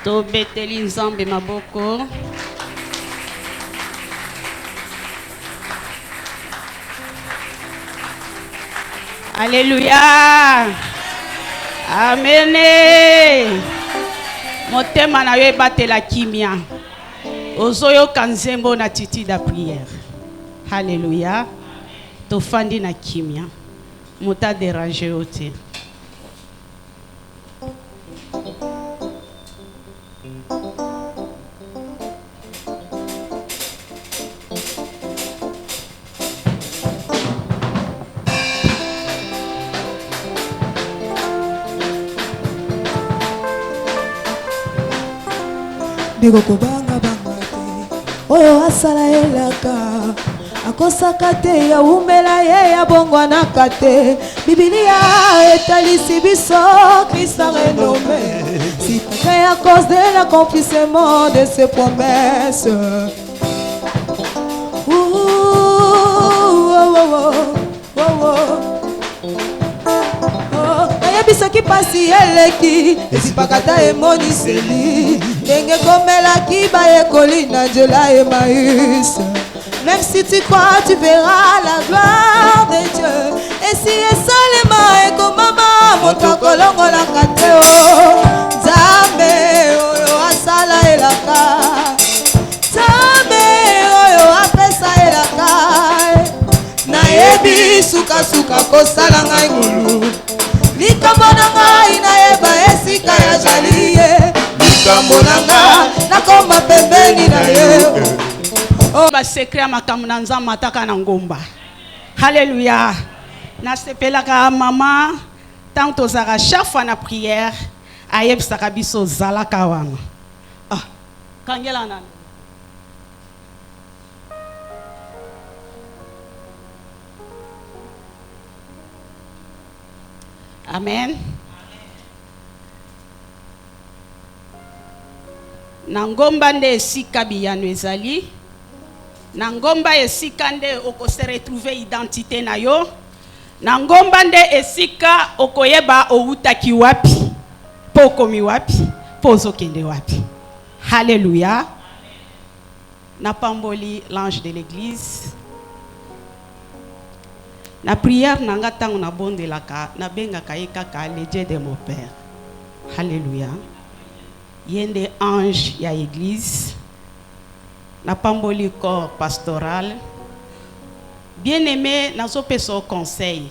To beteli nzambe maboko. Alléluia. Amen. Motema na yo ebatela kimia. Ozoyo kanzembo na titi da prière. Alléluia. Tofandi na kimia. Mota déranger ote. Ndeko kobanga banga te oyo asala elaka akosaka te ya umela ye ya bongwanaka te Biblia etalisi biso Christ a renommé si fait à cause de l'accomplissement de ses promesses. Bisaki pasi eleki esipakata emoniseli ndenge komelaki bayekoli na nzela Emmaüs. Même si tu crois, tu verras la gloire de Dieu. Et si esalema ekomama moto kolongolaka te o Nzambe oyo asala elaka Nzambe oyo apesa elaka nayebi suka kosala ngai ngulu likambo na ngai nayeba esika ya jalie likambo na ngai nakoma pembeni na ye. Oh, ba secret makambo na nzambe mataka na ngomba. Alléluia. Na sepelaka mama tant tozaka chaque fois na prière ayebisaka biso zalaka wana. Ah, kangela nana. Amen. Na ngomba nde esika biyano ezali. Na ngomba esika nde okose retrouver identité na yo. Na ngomba nde esika okoyeba outaki wapi. Pokomi wapi. Pozo kende wapi. Alléluia. Na pamboli l'ange de l'église. Na prière nanga tango na bondelaka na benga kayeka le Dieu de mon père. Alléluia. Yende ange ya église. Na pamboli corps pastoral. Bien-aimé nazo peso conseil.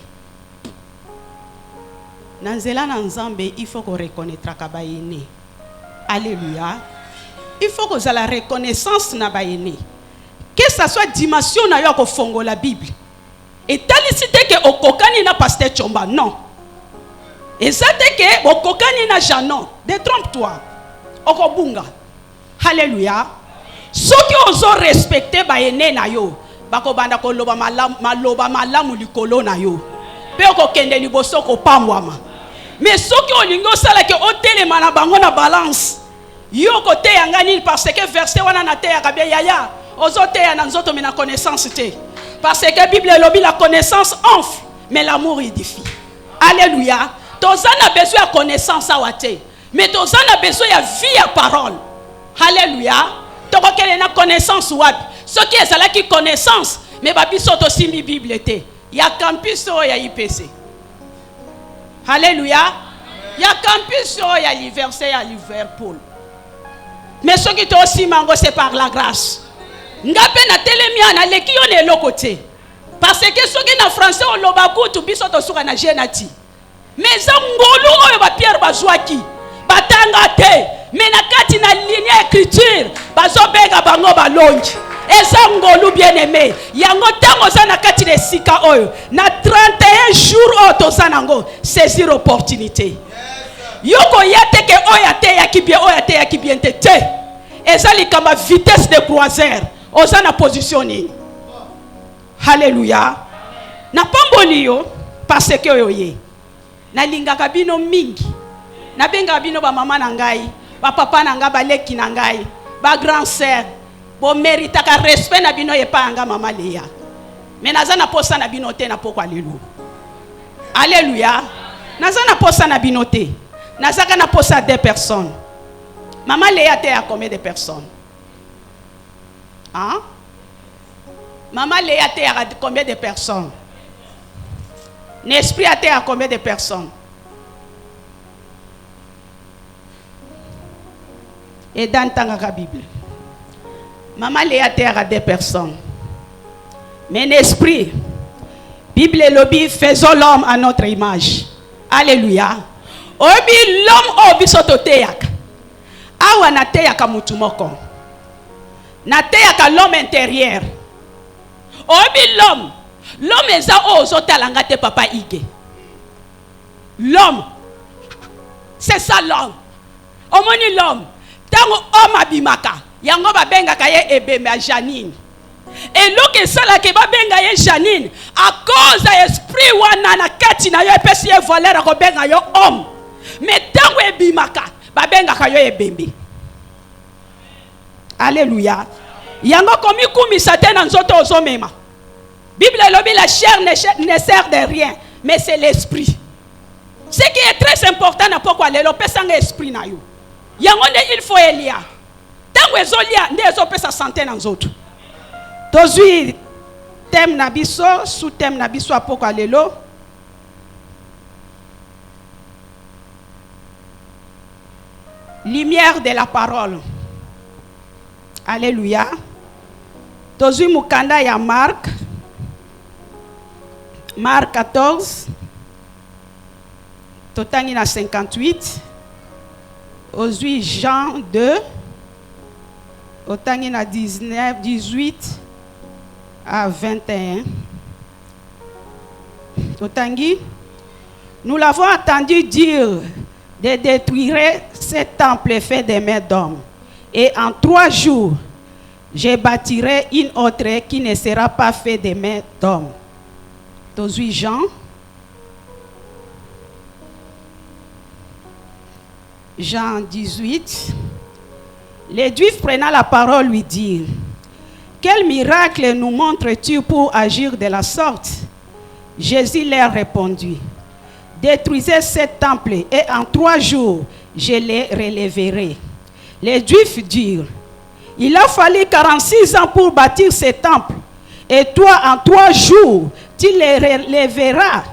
Nanzela na nzambe il faut qu'on reconnaîtra ka bayene. Alléluia. Il faut que la reconnaissance na bayene. Que ça soit dimension na yo ko fongo la Bible. Et talicité que okokani na pasteur Chomba non. Et ça te que okokani na Janon. Détrompe-toi. Okobunga. Alléluia. Ceux qui osent respecter bayene na yo, bako banda ko loba malamu likolo na yo. Pe okokende liboso ko pamwama. Mais ceux qui olingo sala ke otelema na bango na balance. Yo kote yangani parce que verset wana na te ya kabia yaya. Ozote ya na nzoto mena connaissance te. Parce que la Bible lobby la connaissance enfle, mais l'amour édifie. Alléluia. Tozan a besoin de connaissance à wate. Mais tozan a besoin de vie à parole. Alléluia. Toko kele na connaissance wapi. Ce qui est là qui connaissance, mais babi soto simbi Bible te. Ya campus o ya IPC. Alléluia. Ya campus o ya l'université à Liverpool. Mais ce qui te aussi mango c'est par la grâce. Ngape na telemia na leki yo ne lokote. Parce que soki na français o lobaku tu biso to suka na jenati. Mais za ngolu oyo ba Pierre bazwaki. Batanga te. Mais na kati na ligne écriture bazo bega bango balonji. Eza ngolu bien-aimé. Yango tango za na kati de sika oyo. Na 31 jours o to sanango saisir opportunité. Yoko yate ke oyate yakibie oyate yakibiente te. Eza likama vitesse de croisière. Oza na positionné. Alléluia. Na pamboli yo parce que oye. Na lingaka bino mingi. Na benga bino ba mama na ngai, ba papa na ngai ba leki na ngai, ba grand sœur. Bo mérita ka respect na bino yepa anga mama Léa. Mais naza na posa na bino te na poko alelu. Alléluia. Naza na posa na bino te. Naza ka na posa deux personnes. Maman Léa était à combien de personnes? Hein? Maman Léa était à combien de personnes? L'esprit était à combien de personnes? Et dans la Bible, Maman Léa était à 2 personnes. Mais l'esprit, Bible et lobby, faisons l'homme à notre image. Alléluia. Obi l'homme obi sototeyak. Awa na teyaka mutumoko. Na teyaka l'homme intérieur. Obi l'homme. L'homme est ça ozotalanga te papa ige. L'homme. C'est ça l'homme. Omoni l'homme. Tango homme abimaka. Yango ba benga kaye ebeme a Janine. Et l'autre ça là que ba benga ye Janine à cause de l'esprit wana na kati na yo epesi ye valeur ko benga yo homme. Mais tango ebimaka ba benga kayo ebembe. Alléluia. Yango komi kumi satan na nzoto ozomema. Bible lobi la chair ne sert de rien, mais c'est l'esprit. Ce qui est très important na pourquoi le pesanga esprit na yo. Yango il faut elia. Tango ezolia ndezo pesa santé na nzoto. Tozui thème na biso, sous thème na biso pourquoi lelo. Lumière de la parole. Alléluia. Tozui mukanda ya Marc 14. Totangi na 58. Ozui Jean 2. Otangi na 19, 18 à 21. Otangi. Nous l'avons entendu dire de détruire ce temple fait des mains d'hommes. Et en 3 jours, je bâtirai une autre qui ne sera pas faite des mains d'hommes. Tozui Jean. Jean 18. Les Juifs prenant la parole lui dirent: quel miracle nous montres-tu pour agir de la sorte? Jésus leur répondit: détruisez ce temple et en 3 jours, je les relèverai. Les Juifs dirent: il a fallu 46 ans pour bâtir ce temple, et toi en 3 jours, tu les relèveras.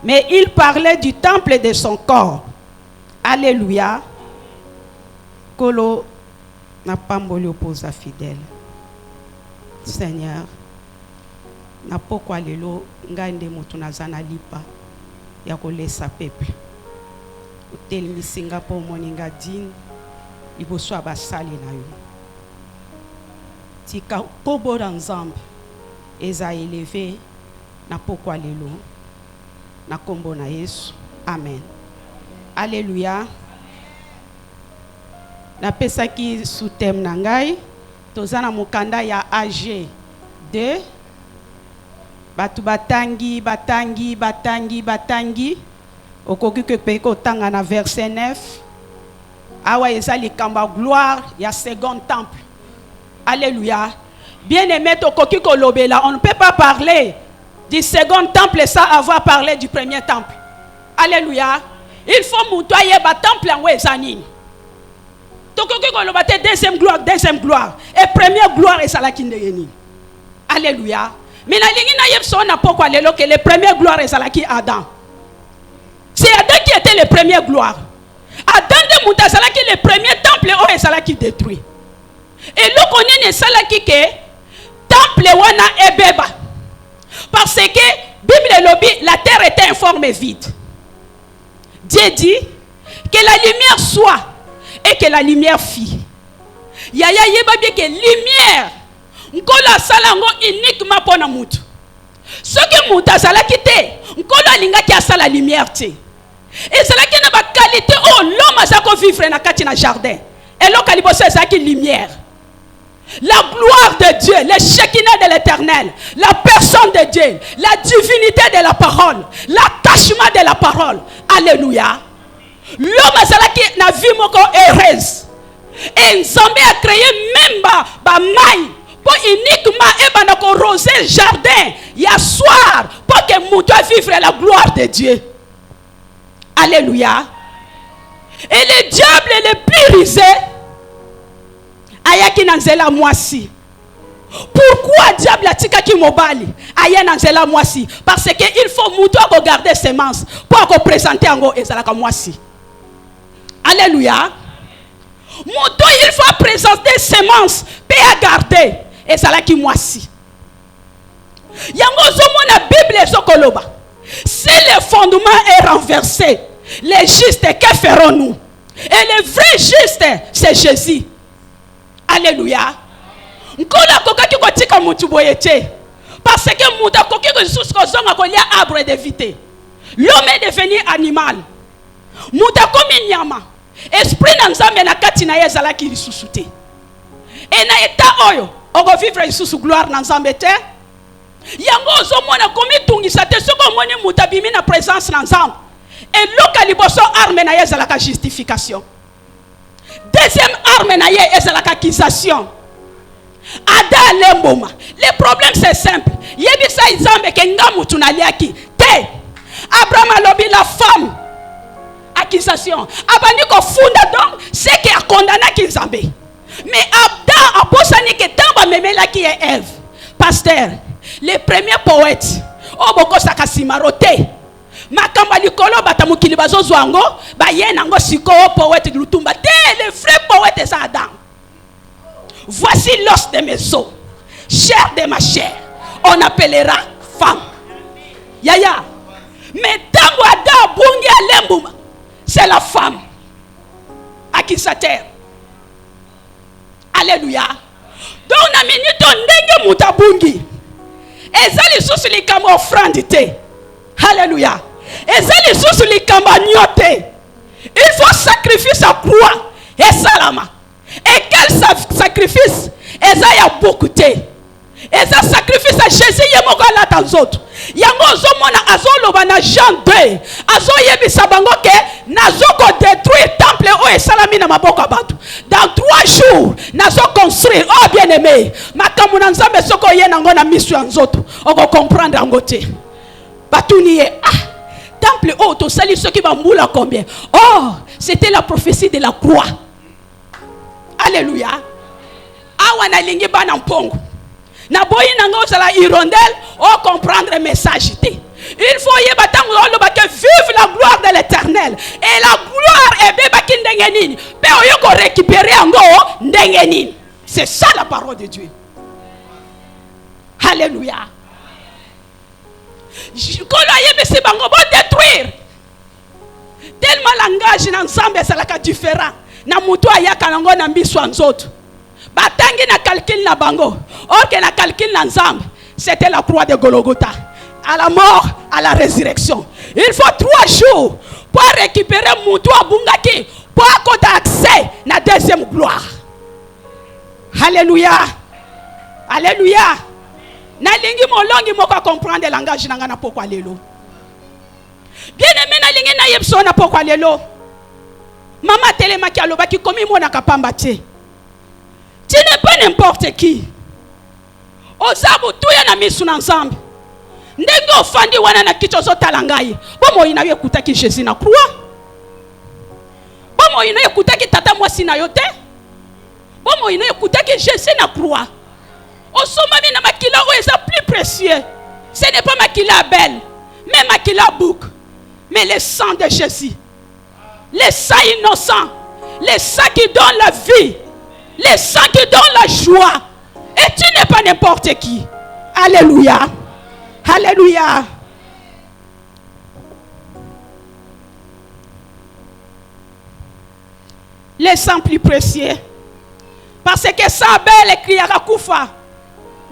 Mais il parlait du temple de son corps. Alléluia. Kolo n'a pas molé opposé fidèle. Seigneur, n'a pourquoi lelo ngande mutu nazana lipa ya kolesa peuple. Hotel mi Singapore moninga din liboso abasali na yo. Tika kobo nzambe eza élevé na pourquoi lelo na kombo na Yesu. Amen. Alléluia. Na pesaki sous thème nangai tozana mukanda ya AG 2 batu batangi okoki ke peko tanga na verset 9 awa ezali kamba gloire ya second temple. Alléluia. Bien-aimé tokoki ko lobela, on ne peut pas parler du second temple sans avoir parlé du premier temple. Alléluia. Il faut mutoyer ba temple en wezani. Tokoki ko lobate deuxième gloire et première gloire et salaki ndeyeni. Alléluia. Mais na lingi na yebso na pourquoi lelo que le premier gloire et salaki Adam. C'est Adam qui était le premier gloire. Adam de muta salaki le premier temple o et salaki détruit. Et le connaît ne salaki que temple wana ebeba. Parce que Bible lobby la terre était informe et vide. Dieu dit que la lumière soit et que la lumière fit. Yaya yeba bien que lumière nkola salango uniquement pour na mutu. Ce que muta salaki te nkola linga ki asala lumière te. Et salaki na ba qualité oh l'homme a ko vivre na kati na jardin. Et l'homme kaliboso ezaki lumière. La gloire de Dieu, le Shekinah de l'Éternel, la personne de Dieu, la divinité de la parole, l'attachement de la parole. Alléluia. L'homme azalaki na vie moko heureuse. Et Nzambe a créé même ba maï pour uniquement ebana ko roser jardin ya soir pour que mutu vivre la gloire de Dieu. Alléluia. Et le diable le plus rusé ayaki na nzela mwasi. Pourquoi diable a tikaki mobali aya na nzela mwasi? Parce que il faut muto regarder semence pour présenter ango ezalaka mwasi. Alléluia. Muto il faut présenter semence pe à garder ezalaki mwasi. Yango zomona Bible ezokoloba. Si le fondement est renversé, les justes, que ferons-nous? Et le vrai juste, c'est Jésus. Alléluia. Nkola kokaki kotika mutu boyete. Parce que muta koki ressources kozonga kolia arbre d'éviter. L'homme est devenu animal. Muta komi nyama. Esprit na nzambe na kati na yezala ki lisusu te. Et na état oyo, oko vivre lisusu gloire na nzambe te. Yango ozomona komi tungisa te soko moni muta bimi na présence na nzambe. Et loka liboso arme na yezala ka justification. Deuxième arme na ye ezala ka accusation. Ada lemboma. Le problème c'est simple. Yebisa izambe ke ngamu tunaliaki. Te. Abraham alobi la femme. Accusation. Abani ko funda donc c'est qui a condamné Kizambe. Mais Adam a posé que tamba memela qui est Ève. Pasteur, les premiers poètes oboko sakasimarote. Makamba likolo batamukili bazozwango ba yenango siko poète lutumba. Te le vrai poète c'est Adam. Voici l'os de mes os, chair de ma chair. On appellera femme. Yaya. Mais tango Adam bungi alembuma. C'est la femme. Accusateur. Alléluia. Donc na minute ndenge mutabungi. Ezali susu likamo offrande te. Alléluia. Ezali susu likamo nyote. Il faut sacrifier sa croix et salama. Et quel sacrifice? Ezaya beaucoup te. Eza sacrifice à Jésus yemoko la dans autres. Yango zomona azoloba na Jean 2. Azoyebisa bango ke nazoko détruire temple o esalami na maboko abatu. Dans 3 jours nazo construire. Oh bien aimé, makamu na nzambe soko ye nango na misu nzoto. Oko comprendre ango te. Batuni ye temple o to sali ceux qui va moula combien? Oh, c'était la prophétie de la croix. Alléluia. Awa na lingi bana mpongo. Na boyi nango sala hirondelle o comprendre le message. Il faut y batango que vive la gloire de l'Éternel. Et la gloire est beba ki ndengenini. Pe oyoko récupérer ango ndengenini. C'est ça la parole de Dieu. Alléluia. Kolo yebisi bango bo détruire. Tellement langage na nzambe salaka différent. Na mutu ayaka nango na mbiso nzoto. Batangi na calcul na bango. Or que na calcul na nzambe, c'était la croix de Golgotha. À la mort, à la résurrection. Il faut 3 jours pour récupérer mutu abungaki pour avoir accès na deuxième gloire. Alléluia. Alléluia. Na lingi molongi moko comprendre langage nanga na pokwa lelo. Bien aimé na lingi na yebso na pokwa lelo. Mama telemaki alobaki komi mona kapamba te. Tu n'es pas n'importe qui. Ozabu tuya na misu na nzambe. Ndenge ofandi wana na kicho zotala ngai. Bomo ina yekutaki Jésus na croix. Bomo ina yekutaki tata mwasi na yote. Bomo ina yekutaki Jésus na croix. Osomami na makila o eza plus précieux. Ce n'est pas makila belle, mais makila bouc. Mais le sang de Jésus. Le sang innocent. Le sang qui donne la vie. Le sang qui donne la joie. Et tu n'es pas n'importe qui. Alléluia. Alléluia. Le sang plus précieux. Parce que sang belle crie à Koufa.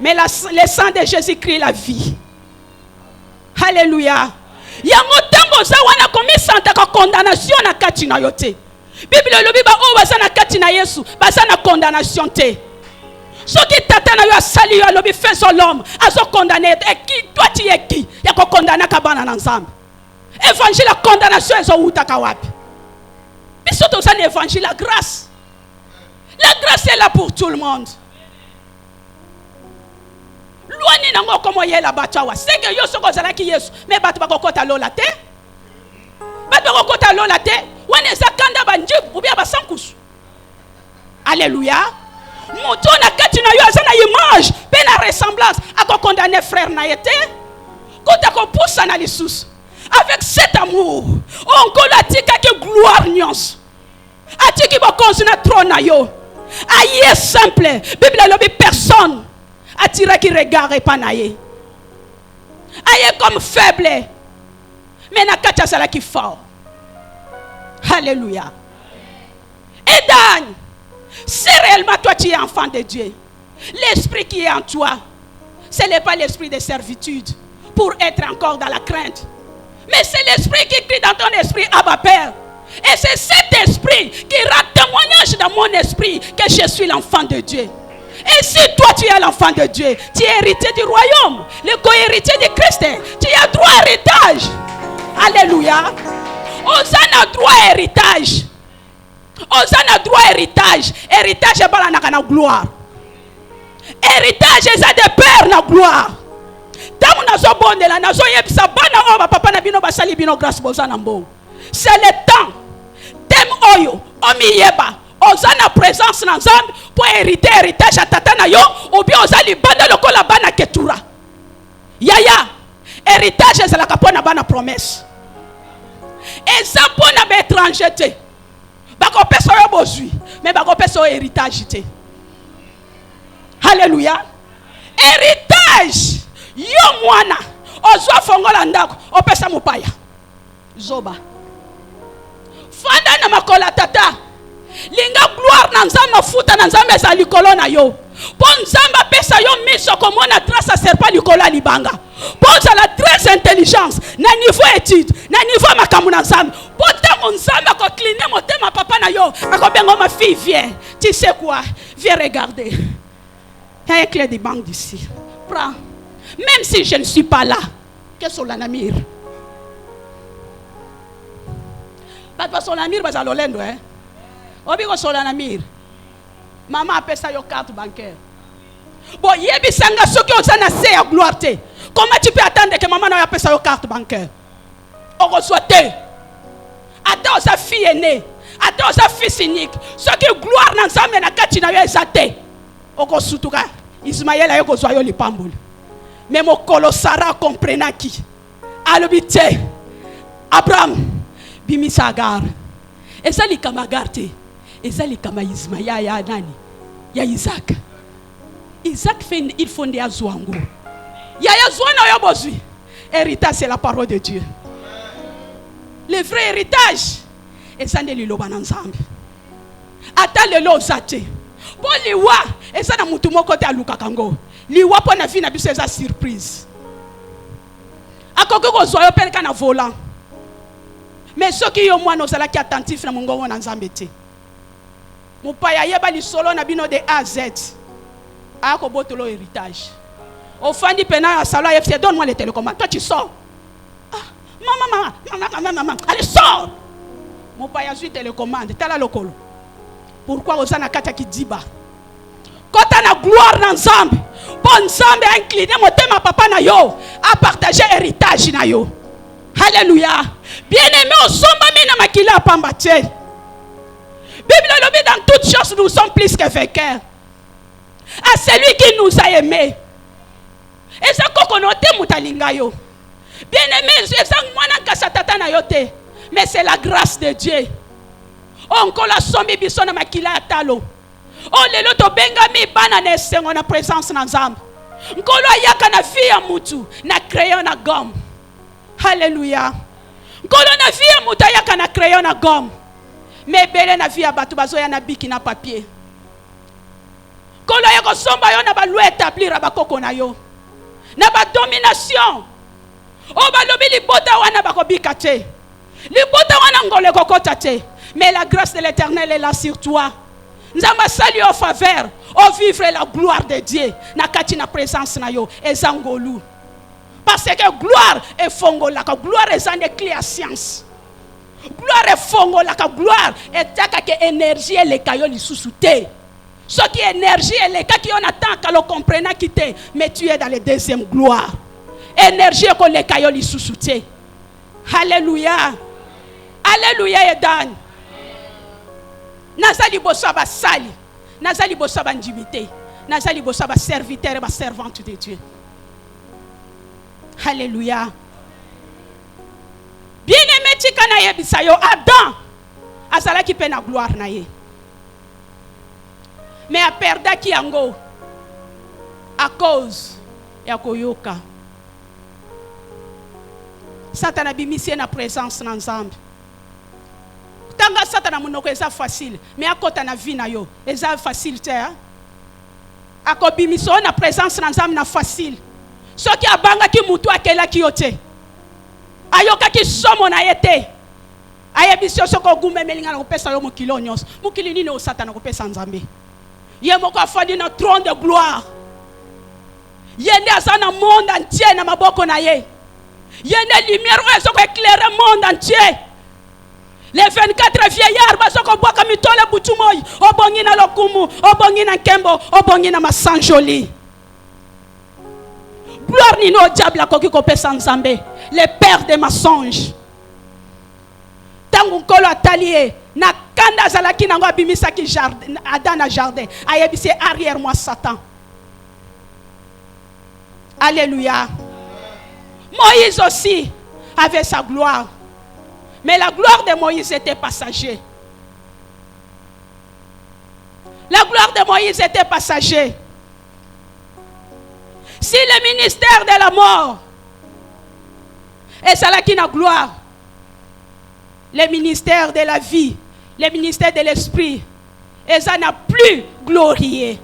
Mais le sang de Jésus crie la vie. Alléluia. Yango tango za wana komi santa ka condamnation na kati na yote. Bible lobi ba o baza na kati na Yesu, baza na condamnation te. Soki tata na yo asali yo lobi faisons l'homme, azo condamné et qui toi tu es qui? Ya ko condamner ka bana na nzambe. Évangile la condamnation ezo utaka wapi? Biso to za l'évangile la grâce. La grâce est là pour tout le monde. Luani nango komo yela bachawa. Senge yo soko zala ki Yesu, mais batu bakokota lola te. Batu bakokota lola te. Wane za kanda banjib ou bien basankusu. Alléluia. Moto na kati na yo azana image, pe na ressemblance, ako condamner frère na yete. Kota ko poussa na lisusu. Avec cet amour, on kola tika ke gloire nyons. Atiki bokonzi na trône na yo. Aïe simple, Bible lobi personne attira qui regarde pas na ye. Aïe comme faible. Mais na kati sala qui fort. Alléluia. Et Dan, si réellement toi tu es enfant de Dieu, l'esprit qui est en toi, ce n'est pas l'esprit de servitude pour être encore dans la crainte. Mais c'est l'esprit qui crie dans ton esprit, Abba Père. Et c'est cet esprit qui rend témoignage dans mon esprit que je suis l'enfant de Dieu. Et si toi tu es l'enfant de Dieu, tu es héritier du royaume, le co-héritier de Christ, tu as droit à héritage. Alléluia. On a droit à héritage. On a droit à héritage. Héritage est pas la gloire. Héritage est des pères la gloire. C'est le temps. Tem oyo, omiyeba, ozana présence na Nzambe pour hériter héritage à tata na yo, ou bien ozali banda lokola bana ketura. Yaya, héritage c'est la kapona bana promesse. Et ça pour na étranger te. Bako peso yo bozui, mais bako peso héritage te. Alléluia. Héritage, yo mwana, ozwa fongola ndako, opesa mupaya. Zoba. Fanda na makola tata. Linga gloire na nzamba futa na nzamba za likolo na yo. Bon nzamba pesa yo miso komona trace serpa likolo libanga. Pose la très intelligence na niveau étude, na niveau makamu na nzamba. Pota mon nzamba ko cleaner motema papa na yo. Akobengo ma fille viens. Tu sais quoi? Viens regarder. Il y a un clé de banque d'ici. Prends. Même si je ne suis pas là. Qu'est-ce que l'anamir? Pas Solanamir, mais à l'Olendo, hein. Obigo Solanamir. Maman appelle ça your carte bancaire. Bon, yebi sanga soki osana se à gloire te. Comment tu peux attendre que maman appelle ça your carte bancaire? On reçoit te. Attends sa fille aînée. Attends sa fils unique. Ce qui gloire dans sa mena kati na yo ezate. Oko sutuka. Ismaël ayo ko soyo li pambul. Mais mon kolosara comprena qui. Alobite. Abraham. Bimisa agar. Ezali kama agarte. Ezali kama Ismaïa ya nani? Ya Isaac. Isaac fait il fonde à Zouango. Ya Zouana ya bozui. Héritage c'est la parole de Dieu. Le vrai héritage ezande liloba na Nzambe. Ata lelo zate. Bon liwa ezana mutu moko te aluka kango. Liwa po na vie na biso eza surprise. Akoko ko zo yo peleka na volant. Mais ceux qui ont moi nous allons qui attentifs na mongongo na Nzambe te. Mupaya yeba li solo na bino de A à Z. Ako botolo héritage. Au fandi pena à sala FC donne-moi les télécommandes. Toi tu sors. Ah, maman. Allez sors. Mupaya zui télécommande tala lokolo. Pourquoi osana kata ki diba? Quand on a gloire dans Nzambe, bon Nzambe a incliné motema papa na yo à partager héritage na yo. Alléluia. Bien-aimé, au sommet, na makila pambatie. Bible le dit dans toutes choses, nous sommes plus que vainqueurs. À celui qui nous a aimés. Et ça, kokonote mutalinga yo. Bien-aimé, c'est ça, mwana kasatata na yote. Mais c'est la grâce de Dieu. On la sommi biso na makila atalo. On le loto bengami bana ne sengo na présence na Nzambe. Nkolo ayaka na vie ya mutu na crayon na gomme. Alléluia. Nkolo na vie ya mutu ayaka na crayon na gomme. Mais belé na vie ya batu bazoya na biki na papier. Nkolo ya ko somba yo na ba loi établir ba koko na yo. Na ba domination. O ba lobi libota wana ba ko bika te. Libota wana ngole kokota te. Mais la grâce de l'Éternel est là sur toi. Nous avons salué en faveur, au vivre la gloire de Dieu. Na kati na présence na yo, ezangolu. Parce que gloire est fongola, gloire est en clé à science. Gloire est fongola, gloire est taka énergie et les kayo li susute. Ce qui est énergie et les qui on attend qu'à le comprenne quitter, mais tu es dans le deuxième gloire. Énergie que les kayo li susute. Alléluia. Alléluia Edan. Nazali boso basali nazali bosa bandimité, nazali bosa ba serviteur et ba servante de Dieu. Alléluia. Bien-aimé tika na yebisa yo Adam azalaki pe na gloire na ye. Mais a perdaki yango à cause ya koyoka. Satan a bimisi na présence na Nzambe. Tanga Satan monoko eza facile, mais akota na vie na yo eza facile te. Akobimiso na présence na Nzambe na facile. Soki abanga ki mutu akela ki yote. Ayoka ki somo na yete. Ayebisio soko gume melinga na kopesa yo mokilo nyos. Mokili nini o Satan na kopesa Nzambe. Ye moko afadi na trône de gloire. Yende azana monde entier na maboko na ye. Yende lumière oyo soko éclairer monde entier. Les 24 vieillards basoko boaka mitole butumoy. Obongi na lokumu, obongi na nkembo, obongi na masanjoli. Gloire ni no diable koki kopesa Nzambe, le père des mensonges. Tangu nkolo atalié na kanda zalaki nango abimisaki jardin, Adam na jardin, ayebisi arrière moi Satan. Alléluia. Moïse aussi avait sa gloire. Mais la gloire de Moïse était passager. La gloire de Moïse était passager. Si le ministère de la mort est cela qui n'a gloire, le ministère de la vie, le ministère de l'esprit, et ça n'a plus glorifié.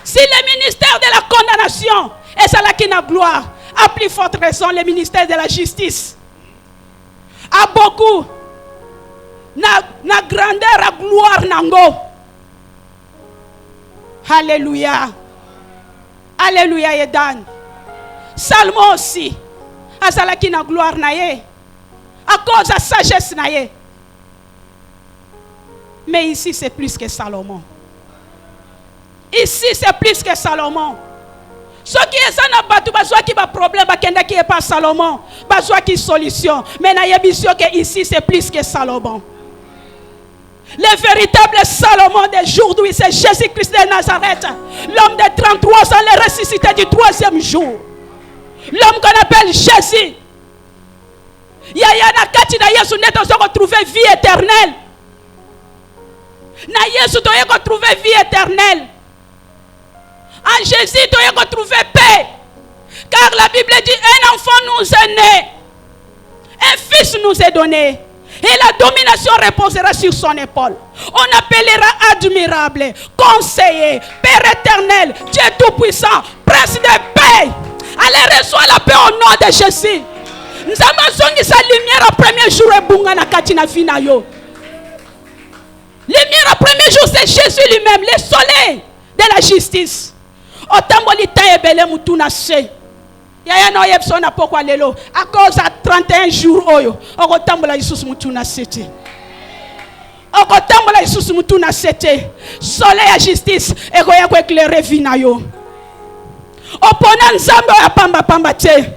Si le ministère de la condamnation est cela qui n'a gloire, à plus forte raison, le ministère de la justice a beaucoup na grandeur à gloire nango. Alléluia. Alléluia Edan. Salmo aussi azalaki na gloire na ye à cause de sagesse na ye. Mais ici c'est plus que Salomon. Ici c'est plus que Salomon. Ce qui est ça n'a pas tout besoin qui va problème qui est pas Salomon, besoin qui solution. Mais na yebisio que ici c'est plus que Salomon. Le véritable Salomon des jours d'aujourd'hui, c'est Jésus-Christ de Nazareth, l'homme de 33 ans, le ressuscité du 3e jour. L'homme qu'on appelle Jésus. Yaya na kati na Yesu neto so retrouver vie éternelle. Na Yesu to yeko trouver vie éternelle. En Jésus, tu as retrouvé paix. Car la Bible dit, un enfant nous est né. Un fils nous est donné. Et la domination reposera sur son épaule. On appellera admirable, conseiller, Père éternel, Dieu tout-puissant, Prince de paix. Allez, reçois la paix au nom de Jésus. Nous avons sa lumière au premier jour et bunga na katina vina yo. Lumière au premier jour, c'est Jésus lui-même, le soleil de la justice. Otamboli ta ebele mutu na se. Yaya no yebso na pokwa lelo. À cause à 31 jours oyo. Okotambola Yesus mutu na sete. Okotambola Yesus mutu na sete. Soleil à justice ekoya ko éclairer vina yo. Opona nzambe ya pamba pamba te.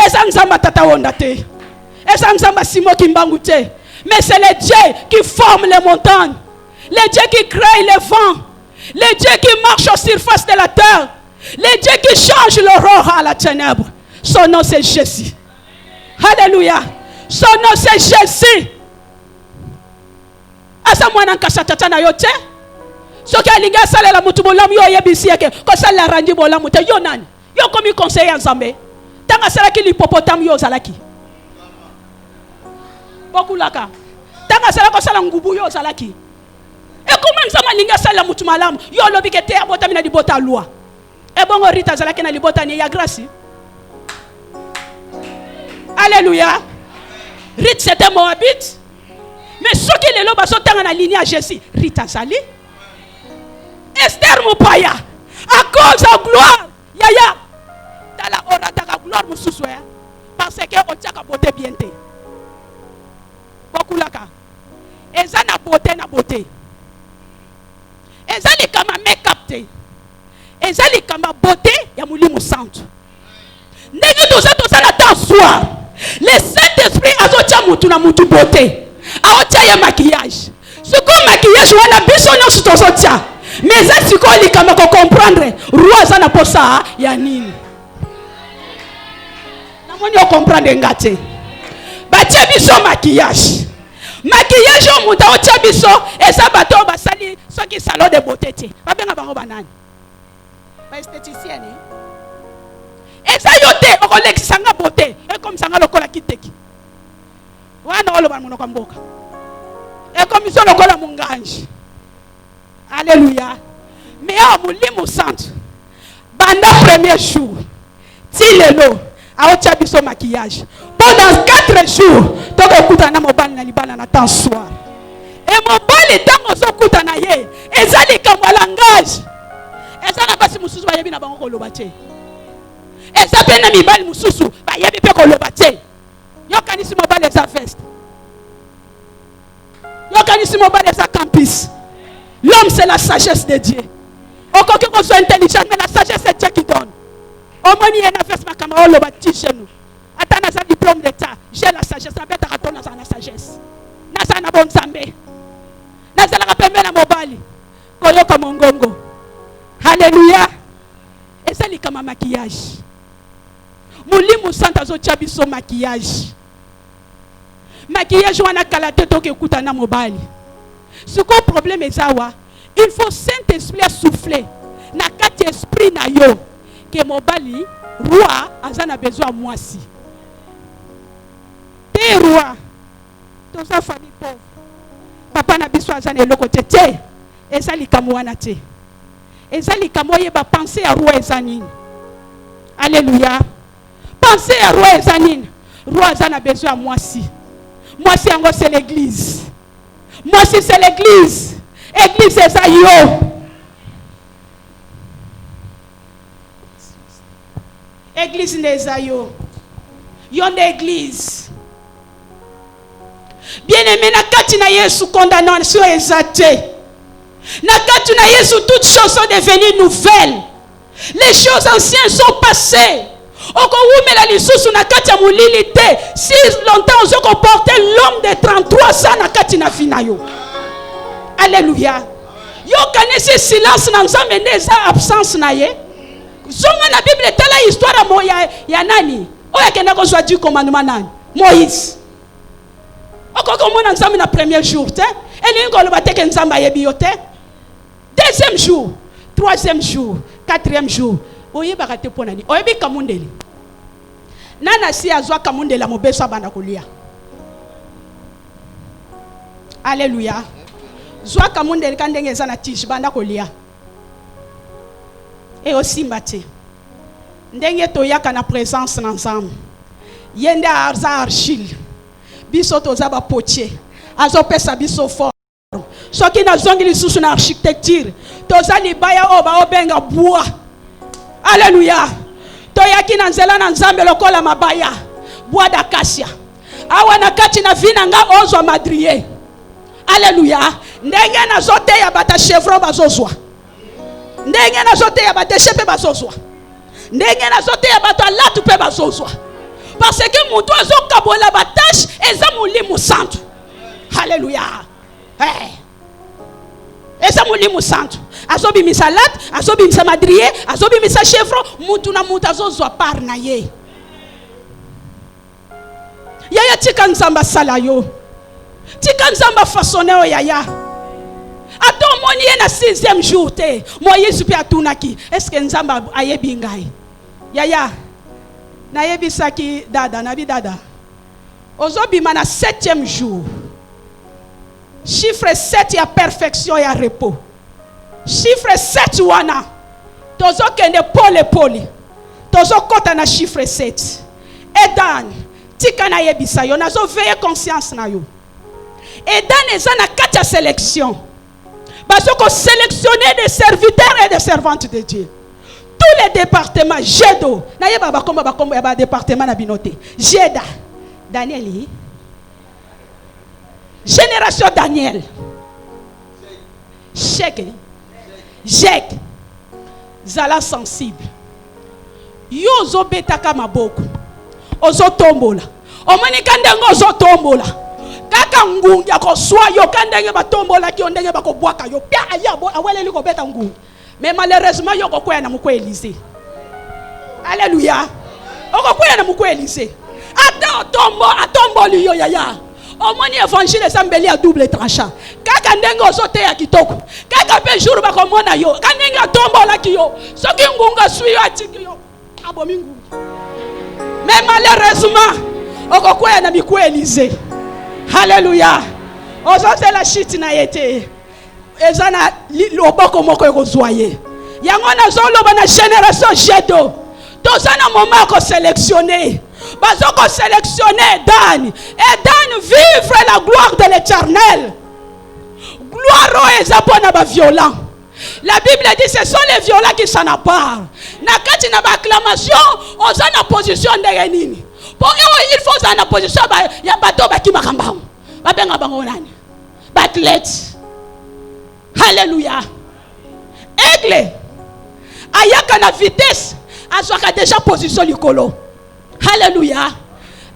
Eza nzamba tata wonda te. Eza nzamba simo kimbangu te. Mais c'est le Dieu qui forme les montagnes. Le Dieu qui crée les vents. Le Dieu qui marche sur la surface de la terre. Le Dieu qui change l'aurore à la ténèbre. Son nom c'est Jésus. Alléluia. Son nom c'est Jésus. Asa mwana nkasatata na yote. Soki alinga sala la mutu bolamu yo yebisi yake. Ko sala randi bolamu te yo nani? Yo komi conseiller Nzambe. Tanga sala ki l'hippopotame yo zalaki. Bokulaka. Tanga sala ko sala ngubu yo zalaki. Et comment ça m'a linga sala mutu malamu? Yo lobi ke te abota mina di bota loi. Et bon rita zalaki na libota ni ya grâce. Alléluia. Rite c'était Moabite. Mais ce qui est là bas sotanga na ligne à Jésus. Rita zali. Esther Mupaya. À cause de gloire. Yaya. Tala ora taka gloire mususwe. Parce que on tchaka beauté bienté. Bokulaka. Eza na beauté na beauté. Ezali kama make-up te. Ezali kama beauté ya mulimu santu. Ndenge tout ça la temps soir. Le Saint-Esprit azotia mutu na mutu beauté. Aotia ya maquillage. Ce qu'on maquillage wana biso no sutozotia. Mais ça c'est quoi les camarades comprendre roi ça n'a pas ça ya nini na moni on comprendre ngate ba tia biso maquillage au muta o tia biso et ça bato basali soki salon de beauté te ba benga bango banani ba esthéticienne et ça yote o kolekisa nga beauté et comme ça nga lokola kiteki wana oloba monoko mboka et comme ça lokola munganji. Alléluia. Mais à Moulimo Centre, pendant le premier jour, Tilelo, à Otiabiso maquillage. Pendant 4 jours, tu as écouté un mobile na libana na temps soir. Et mon bal est dans mon écoute na ye. Et ça les comme langage. Et ça n'a pas si mususu ba yebi na bango kolobate. Et ça peine mi bal mususu ba yebi pe kolobate. Yo kanisi mobile za fest. Yo kanisi mobile za campus. L'homme, c'est la sagesse de Dieu. Au cas qu'on soit intelligent, mais la sagesse, c'est Dieu qui donne. Au moins, il y a une affaire, on le bâtit chez nous. Attends, on a un diplôme d'État. J'ai la sagesse. On a la sagesse. On a la bonne sambe. On a la rappeler la mobile. Koyo comme mongongo. Alléluia. Et ça, c'est comme un maquillage. Mouli Moussanta Zotiabi son maquillage. Maquillage, on a calaté, donc écoute un mobile. Ce qu'on problème est ça, il faut Saint-Esprit souffler. Na kati esprit na yo que mobali roi azana besoin moi si. Te roi. Dans sa famille pauvre. Papa na biso azana eloko te te. Ezali kamwana te. Ezali kamoye ba penser à roi ezanine. Alléluia. Penser à roi ezanine. Roi azana besoin moi si. Moi si encore c'est l'église. Moi si c'est l'église. Église c'est ça yo. Église n'est ça yo. Yon église. Bien aimé na kati na Yesu condamnation exaltée. Na kati na Yesu toutes choses sont devenues nouvelles. Les choses anciennes sont passées. Si longtemps on se comportait l'homme de 33 ans na kati na fina yo. Alléluia. Yo connaissez silence na nzambe neza absence na ye. Zonga na Bible tala histoire ya nani? Oya kenda ko zwa du commandement nani? Moïse. Okoko mona nzambe na premier jour te. Eli ngolo bateke nzamba yebi yo te. Deuxième jour, troisième jour, quatrième jour. Oye bakate ponani. Oyebi kamundeli. Nana si azwa kamundela mobeso abanda kolia. Alléluia. Zwa kamundeli kandenge zana tish banda kolia. Et aussi mbate. Ndenge toyaka na présence ensemble. Yende arza argile. Biso toza ba potier. Azo pesa biso fort. Soki na zongi lisusu na architecture. Toza libaya oba obenga bois. Alléluia. Toyaki na nzela na nzambe lokola mabaya. Bois d'acacia. Awa na kati na vina nga ozwa madrier. Alléluia. Ndenge na zote ya bata chevron bazozwa. Ndenge na zote ya bata chepe bazozwa. Ndenge na zote ya bata latu pe bazozwa. Parce que mon doigt zo kabola batache eza mulimu santu. Alléluia. Hey. Eza mulimu santu. Azobi misalat, azobi misa madrier, azobi misa chevron, mutu na mutu azozwa par na ye. Yaya tika nzamba sala yo. Tika nzamba façonné o yaya. Ato moni ye na 6e jour te. Moïse pe atunaki. Est-ce que nzamba ayebi ngai? Yaya. Na yebi saki dada, na bi dada. Ozobi mana 7e jour. Chiffre 7 ya perfection ya repos. Chiffre 7 wana. Tozo kende pole. Tozo kota na chiffre 7. Edan. Tika na yebisa yo. Nazo veille conscience na yo. Edan eza na kati ya sélection. Parce qu'on sélectionner des serviteurs et des servantes de Dieu. Tous les départements. Jedo. Na yeba bakombo ya ba département na binote. Jeda. Danieli. Génération Daniel. Chèque. Jek. Zala sensible. Yo zo betaka maboko. Ozo tombola. Omani kandango ozo tombola. kaka ngungi akoswa yo kandenge batombola ki ondenge bakobwaka yo pia ayabo aweleli ko beta ngungi mais malheureusement yo kokwena na muko Élysée. Alléluia. Okokwena na muko Élysée. Ata atomboli yo yaya. Omoni évangile sambeli à double tranchant. Kaka ndenge ozote ya kitoko. Kaka pe jour bakomona yo. Kandenge atombola ki yo. Soki ngunga suyo atiki yo. Abomi ngungi. Mais malheureusement okokwena na muko Élysée. Alléluia. Ozote la shit na yete. Ezana loboko moko ekozwaye. Yango na zoloba na génération jedo. Tozana moment ko sélectionner. Bazoko sélectionner Dan. Et Dan vivre la gloire de l'Éternel. Gloire aux eza ba violents. La Bible dit ce sont les violents qui s'en apparent. Na kati na ba acclamation, ozana position de nini. Pour il faut ça na position ya bato ba ki makamba. Ba benga bango nani? Batlet. Alléluia. Aigle. Ayaka na vitesse. Azwaka déjà position likolo. Alléluia.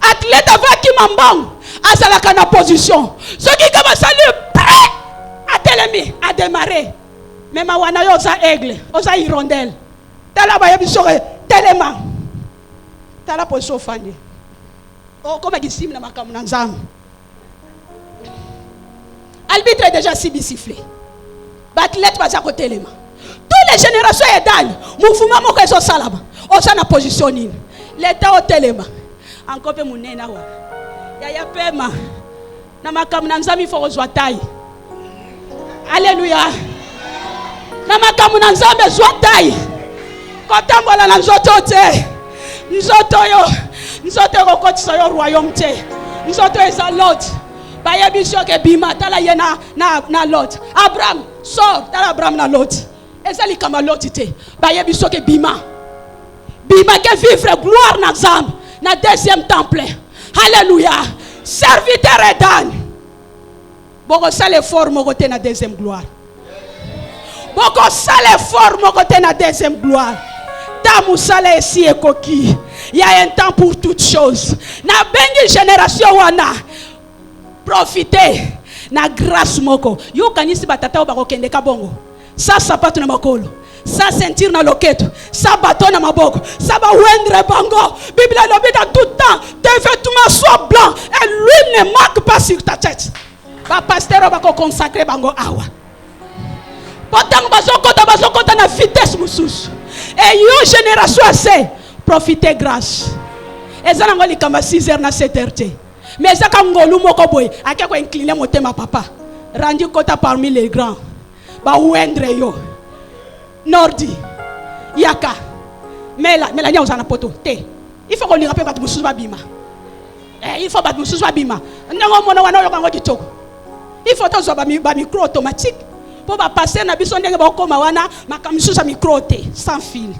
Athlète avec qui mambang. Azalaka na position. Ce qui commence à lui prêt à télémi, à démarrer. Mais ma wana yo za aigle, oza hirondelle. Tala ba yebisore téléma. Tala position fandi. Oh comme gisim na makamu na nzambe. Arbitre est déjà sifflé. Batlet baza ko téléma. Toutes les générations edan, mouvement moko ezo salama. Oza na position nini? L'état au téléma. Encore peu munena wa. Ya pema. Na makamu na nzambe fo ozwa taille. Alléluia. Na makamu na nzambe zwa taille. Kotambola na nzoto te. Nzoto yo. Nzoto ko kotisa yo royaume te. Nzoto eza lot. Bayebi shoke bima tala ye na lot. Abraham sort tala Abraham na lot. Ezali kama lot te. Bayebi shoke bima. Bima ke vivre gloire na Nzambe na deuxième temple. Alléluia. Serviteur edan. Boko sale forme côté na deuxième gloire. Boko sale forme côté na deuxième gloire. Tamu sale ici et coquille. Il y a un temps pour toutes choses. Na bengi génération wana. Profitez na grâce moko. Yo kanisi batata ba kokende ka bongo. Sa sapato na makolo. Sa sentir na loketo. Sa bateau na maboko. Sa ba wendre bango. Bible lobi dans tout temps. Tes vêtements soient blancs et l'huile ne manque pas sur ta tête. Ba pasteur ba ko consacrer bango awa. Potang bazokota na vitesse mususu. Et yo génération assez profitez grâce. Ezana ngoli kama 6h na 7h. Mais ça quand ngolu moko boy, akia ko incliner motema papa. Rendu kota parmi les grands. Ba wendre yo. Nordi. Yaka. Mela nya uzana poto. Te. Il faut qu'on lui rappelle batu mususu babima. Il faut batu mususu babima. Ndango mona wana yo kango kitoko. Il faut tozo ba micro automatique. Pour ba passer na biso ndenge ba koma wana makamisu sa micro te sans fil.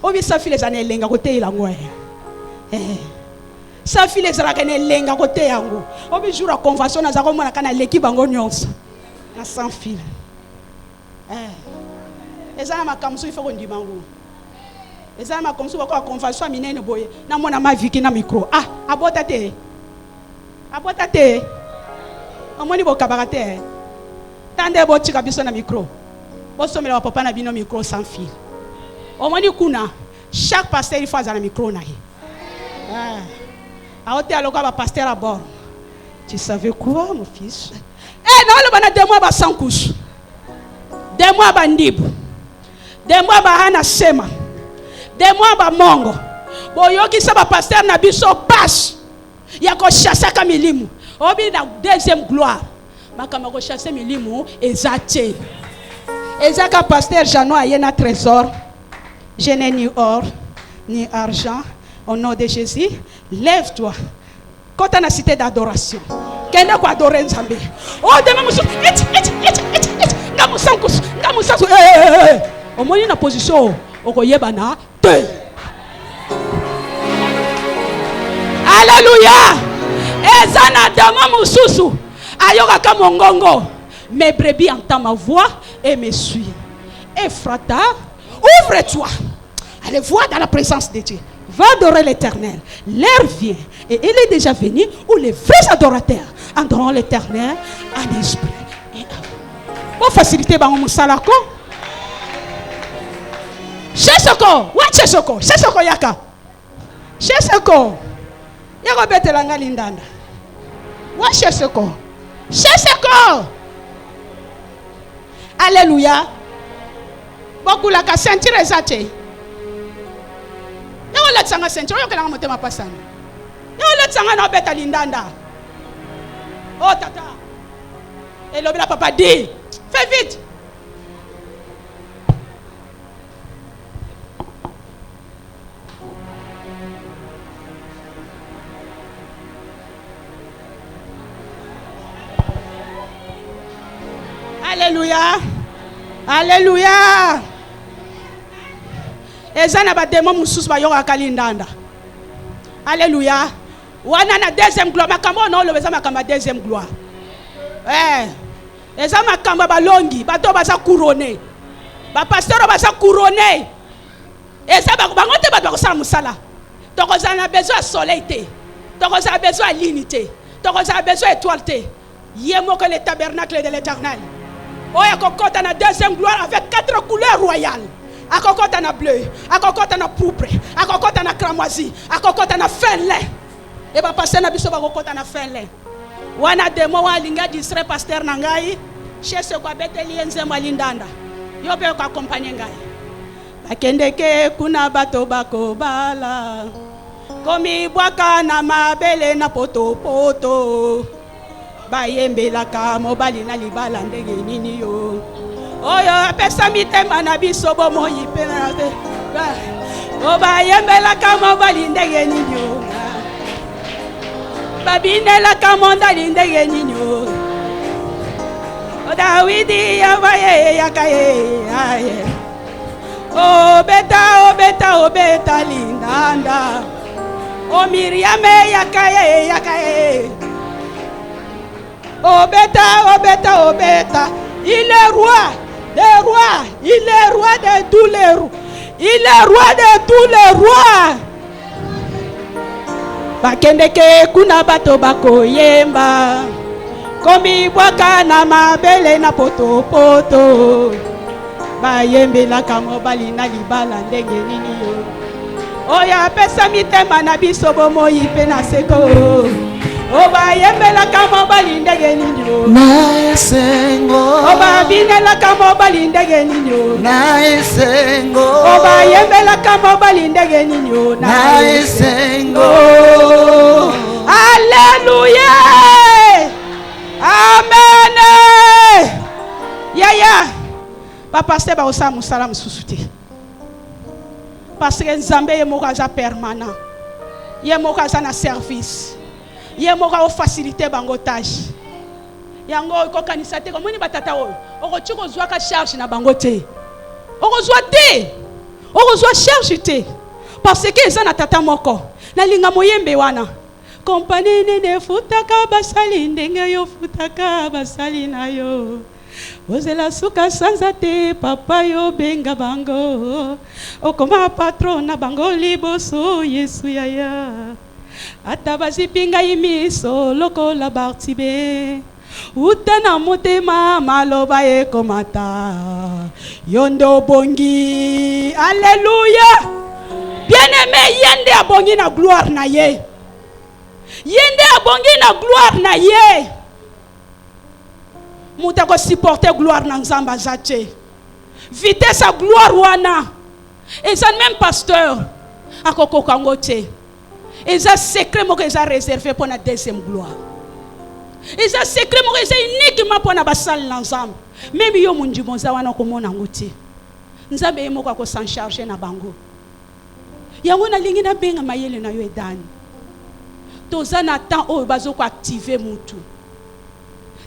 Obi sans fil les années lenga côté la ngwe. Sans fil les années lenga côté yango. Obi jour à convention na zako mona kana leki bango nyonso. Na sans fil. Ezana makamso il faut qu'on dimango. Ezana makamso ba ko convention minene boye na mona ma viki na micro. Ah, abota te. Abota te. Omoni bo kabarate. Tande bo tika biso na micro. Bo somela papa na bino micro sans fil. Omoni kuna chaque pasteur il faut avoir un micro na hi. Ah. Aote aloka ba pasteur à bord. Tu savais quoi mon fils? Non le bana 2 mois ba sans couche. 2 mois ba ndibu. 2 mois ba hana sema. 2 mois ba mongo. Boyoki sa ba pasteur na biso passe. Ya ko chasser ka milimu. Obi na deuxième gloire. Makama ko chasser milimu ezate. Ezaka pasteur Jano ayena trésor. Je n'ai ni or ni argent. Au nom de Jésus, lève-toi. Quand tu as la cité d'adoration, qu'elle n'a pas adoré Nzambe. Oh, demain, au moins, une position au Koyebana. Alléluia. Ezana dama mususu. Ayoka kamongongo. Mes brebis entendent ma voix et me suivent. Ephrata, ouvre-toi. Allez voir dans la présence de Dieu. Va adorer l'Éternel. L'heure vient Et il est déjà venu où les vrais adorateurs adoreront l'Éternel en esprit et en vérité. Pour faciliter mon salako. Chesoko, wa chesoko, chesoko yaka. Chesoko. Yako betelanga lindanda. Wa chesoko. Chesoko. Alléluia. Beaucoup la ka ceinture ezate. Yako la tsanga ceinture yo kelanga motema pasana. Yako la tsanga no beta lindanda. Oh tata. Et le papa dit, fais vite. Alléluia. Alléluia. Ezana ba démon mususu ba yoka kalindanda. Alléluia. Wana na deuxième gloire makambo no lo bezama kama deuxième gloire. Ezama kamba balongi bato baza couronné. Ba pasteur baza couronné. Ezaba bango te bato ko sala musala. Toko za na besoin soleil te. Toko za besoin l'unité. Toko za besoin étoile te. Yemo que le tabernacle de l'Éternel. Oya kokota na deuxième gloire avec 4 couleurs royales. Akokota na bleu, akokota na pourpre, akokota na cramoisi, akokota na fin lait. Et ba passer na biso ba kokota na fin lait. Wana demo wa linga distrait pasteur na ngai, chez ce kwa beteli enzema lindanda. Yo pe ko accompagner ngai. Bakendeke kuna bato bako bala. Komi bwaka na mabele na poto poto. Bayembelaka mobali na libala ndenge nini yo. Oyo apesa mitema na biso bomo yipena te. O bayembelaka mobali ndenge nini yo. Babinelaka mondali ndenge nini yo. O Dawidi yabaye yakaye aye. O beta lindanda. O Miriame yakaye yakaye. Oh bêta, il est roi des rois, il est roi de tous les rois, il est roi de tous les rois. Bakendeke kuna bato bako yemba, komi bwaka na mabele na poto poto, bayembe la kamobali na libala ndenge nini yo. Oya pesa mitema na biso bomo yipe na seko. Oba yembela kama bali ndege ninyo na esengo. Oba binela kama bali ndege ninyo na esengo. Oba yembela kama bali ndege ninyo na esengo. Alléluia. Amen. Yaya. Papa c'est ba osa musala mususuti. Parce que Nzambe ye mokaza permanent. Ye mokaza na service. Yemoka o faciliter bango tâche. Yango ko kanisa te komoni batata oyo. Okochi ko zwa ka charge na bango te. Okozwa te. Okozwa charge te. Parce que eza na tata moko. Na linga moyembe wana. Kompane ne futaka basali ndenge yo futaka basali na yo. Ozela suka sanza te papa yo benga bango. Okoma patron na bango liboso Yesu yaya. Atabazi pinga imiso loko la bartibe. Utana motema maloba e komata. Yondo bongi. Alléluia. Bien-aimé, yende abongi na gloire na ye. Yende abongi na gloire na ye. Muta ko supporter gloire na nzamba zache. Vitesse sa gloire wana. Et ça même pasteur akoko kangote. Et ça secret mo que ça réservé pour la deuxième gloire. Et ça secret mo que c'est uniquement pour la basal l'ensemble. Même yo munji bonza wana ko mona ngoti. Nzambe mo ko s'en charger na bango. Yango na lingi na benga mayele na yo edani. Toza na temps o bazo ko activer mutu.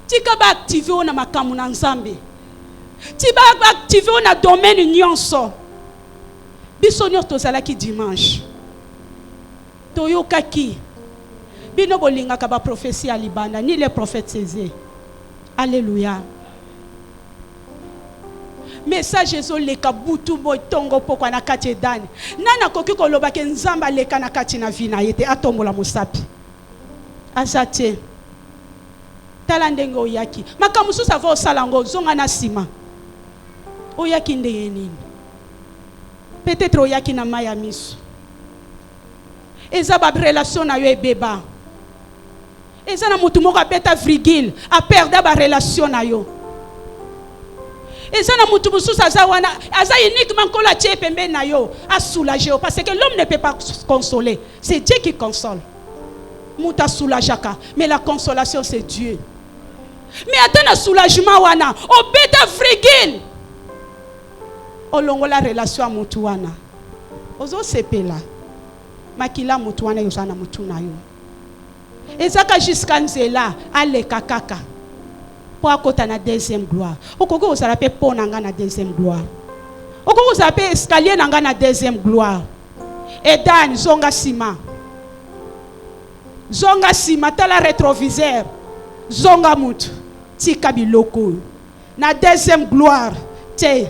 Tika ba activer na makamu na Nzambe. Ti ba activer na domaine nyonso. Biso nyo tozala ki dimanche. Toyokaki bino bolinga ka ba prophétie à libanda ni les prophètes César. Alléluia. message ezoleka butu boy tongo pokwa na kati edani nana koki koloba ke nzamba leka na kati na vina yete atombola mosapi azate tala ndenge oyaki makambo mosusu ava osala ngo zonga na nsima oyaki ndenge nini peut-être oyaki na mai ya miso eza barelation na yo ebeba eza na motu moko abeta virgule aperda barelation na yo eza na motu mosusu aza wana aza uniquement nkolo atie pembeni na yo asoulage yo parce que l'homme ne peut pas consoler, c'est Dieu qui console. Moto asoulageaka mais la consolation c'est Dieu. Mais ata na soulagement wana obeta virgule olongola relation ya motu wana ozosepela makila motu wana yoza na motu na yo ezaka jusqu'à nzela aleka kaka po akota na deuxième gloire okoki kozala pe po na nga na deuxième gloire okoki kozala pe escalier na nga na deuxième gloire edani zonga sima tala rétroviseur zonga mutu tika biloko na deuxième gloire te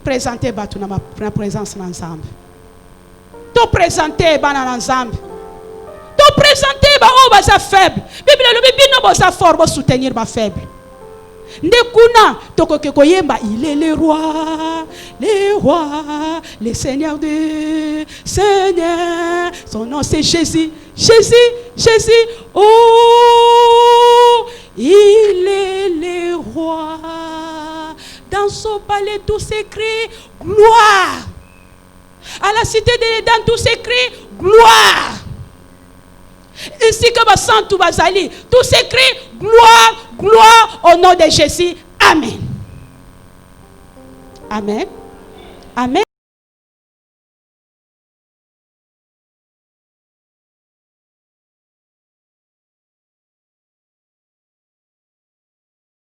présenter batu na ma présence na ensemble to présenter bana na ensemble to présenter ba o baza faible bible lobi bino boza fort bo soutenir ba faible ndekuna tokoke koyemba il est le roi le seigneur des seigneurs son nom c'est Jésus oh il est le roi dans son palais tout s'écrit gloire à la cité des dans tout s'écrit gloire. Ainsi que Bassan tout Bazali, tout s'écrit gloire au nom de Jésus. Amen. Amen. Amen.